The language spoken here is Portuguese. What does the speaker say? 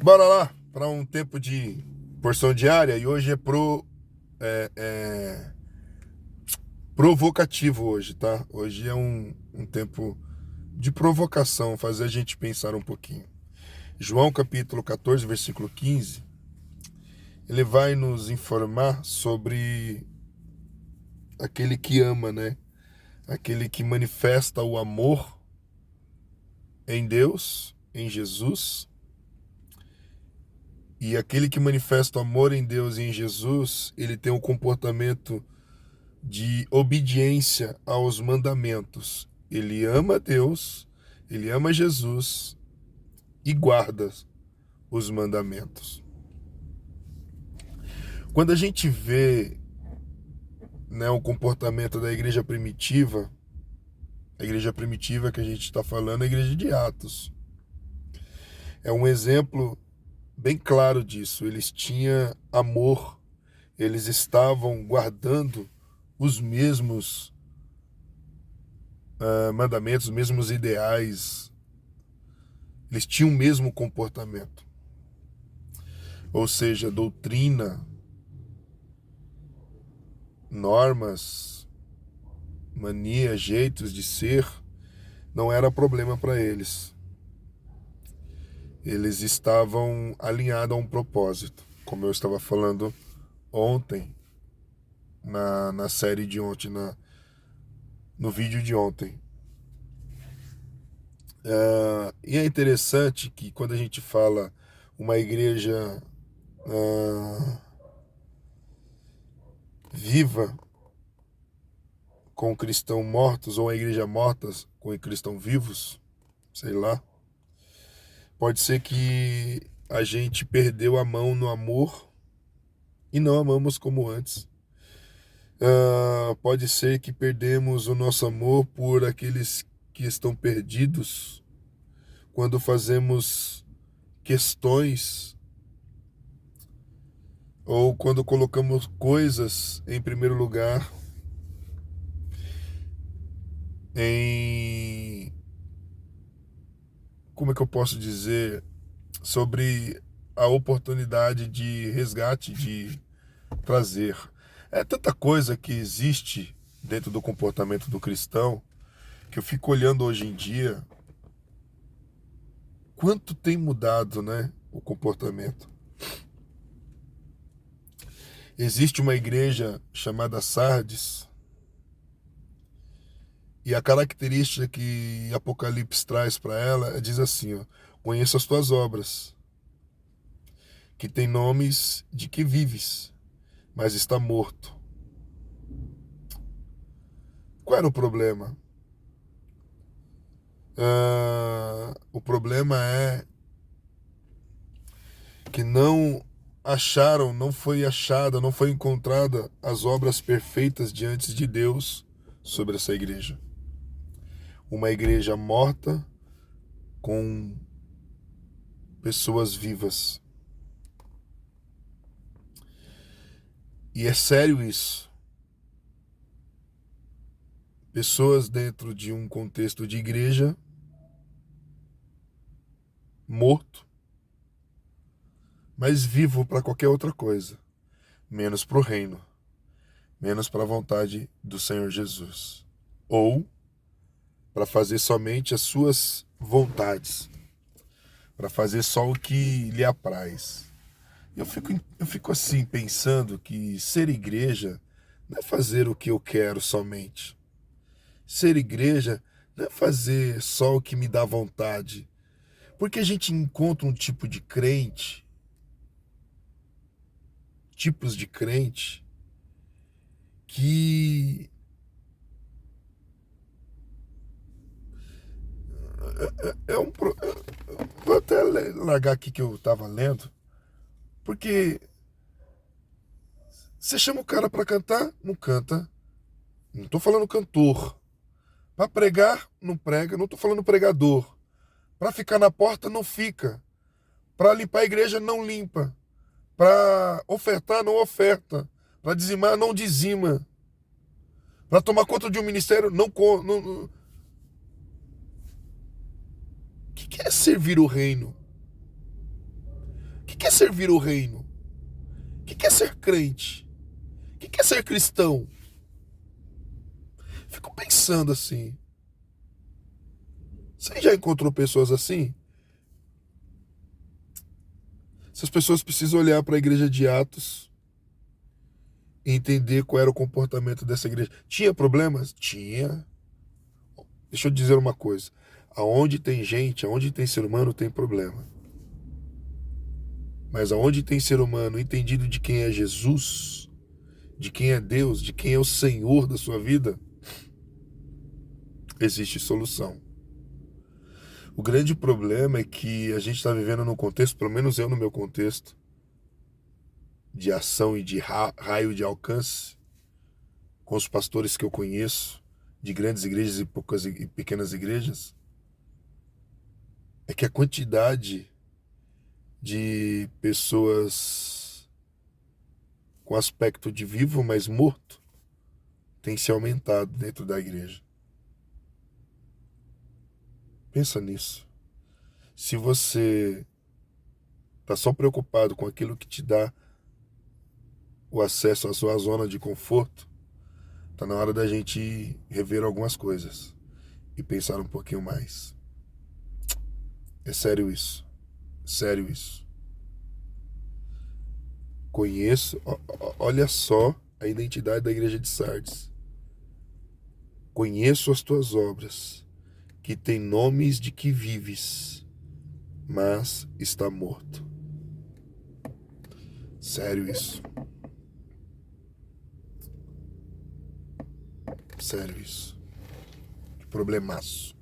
Bora lá para um tempo de porção diária e hoje é, é provocativo hoje, tá? Hoje é um tempo de provocação, fazer a gente pensar um pouquinho. João capítulo 14, versículo 15, ele vai nos informar sobre aquele que ama, né? Aquele que manifesta o amor em Deus, em Jesus. E aquele que manifesta o amor em Deus e em Jesus, ele tem um comportamento de obediência aos mandamentos. Ele ama Deus, ele ama Jesus e guarda os mandamentos. Quando a gente vê, né, o comportamento da a igreja primitiva que a gente está falando é a igreja de Atos. É um exemplo bem claro disso. Eles tinham amor, eles estavam guardando os mesmos mandamentos, os mesmos ideais, eles tinham o mesmo comportamento. Ou seja, doutrina, normas, manias, jeitos de ser, não era problema para eles. Eles estavam alinhados a um propósito, como eu estava falando ontem, na série de ontem, no vídeo de ontem. E é interessante que quando a gente fala uma igreja viva com cristãos mortos, ou a igreja mortas com cristãos vivos, sei lá, pode ser que a gente perdeu a mão no amor e não amamos como antes. Pode ser que perdemos o nosso amor por aqueles que estão perdidos quando fazemos questões ou quando colocamos coisas em primeiro lugar em, como é que eu posso dizer, sobre a oportunidade de resgate, de trazer. É tanta coisa que existe dentro do comportamento do cristão que eu fico olhando hoje em dia quanto tem mudado, né, o comportamento. Existe uma igreja chamada Sardes e a característica que Apocalipse traz para ela diz assim, ó: conheço as tuas obras, que tem nomes de que vives, mas está morto. Qual era o problema? O problema é que não foi achada, não foi encontrada as obras perfeitas diante de Deus sobre essa igreja. Uma igreja morta com pessoas vivas. E é sério isso. Pessoas dentro de um contexto de igreja morto, mas vivo para qualquer outra coisa, menos para o reino, menos para a vontade do Senhor Jesus, ou para fazer somente as suas vontades, para fazer só o que lhe apraz. Eu fico assim pensando que ser igreja não é fazer o que eu quero somente. Ser igreja não é fazer só o que me dá vontade. Porque a gente encontra um tipo de crente, tipos de crente, que é um. Vou até largar aqui que eu estava lendo, porque você chama o cara para cantar, não canta. Não estou falando cantor. Para pregar, não prega. Não estou falando pregador. Para ficar na porta, não fica. Para limpar a igreja, não limpa. Para ofertar, não oferta. Para dizimar, não dizima. Para tomar conta de um ministério, não. O que é servir o reino? que é servir o reino? O que é ser crente? O que é ser cristão? Fico pensando assim. Você já encontrou pessoas assim? Essas pessoas precisam olhar para a igreja de Atos e entender qual era o comportamento dessa igreja. Tinha problemas? Tinha. Deixa eu dizer uma coisa. Aonde tem gente, aonde tem ser humano, tem problema. Mas aonde tem ser humano entendido de quem é Jesus, de quem é Deus, de quem é o Senhor da sua vida, existe solução. O grande problema é que a gente está vivendo num contexto, pelo menos eu no meu contexto, de ação e de raio de alcance, com os pastores que eu conheço, de grandes igrejas e pequenas igrejas, é que a quantidade de pessoas com aspecto de vivo, mas morto, tem se aumentado dentro da igreja. Pensa nisso. Se você está só preocupado com aquilo que te dá o acesso à sua zona de conforto, está na hora da gente rever algumas coisas e pensar um pouquinho mais. É sério isso. Sério isso. Conheço, olha só a identidade da igreja de Sardes. Conheço as tuas obras, que tem nomes de que vives, mas está morto. Sério isso. Sério isso. Que problemaço.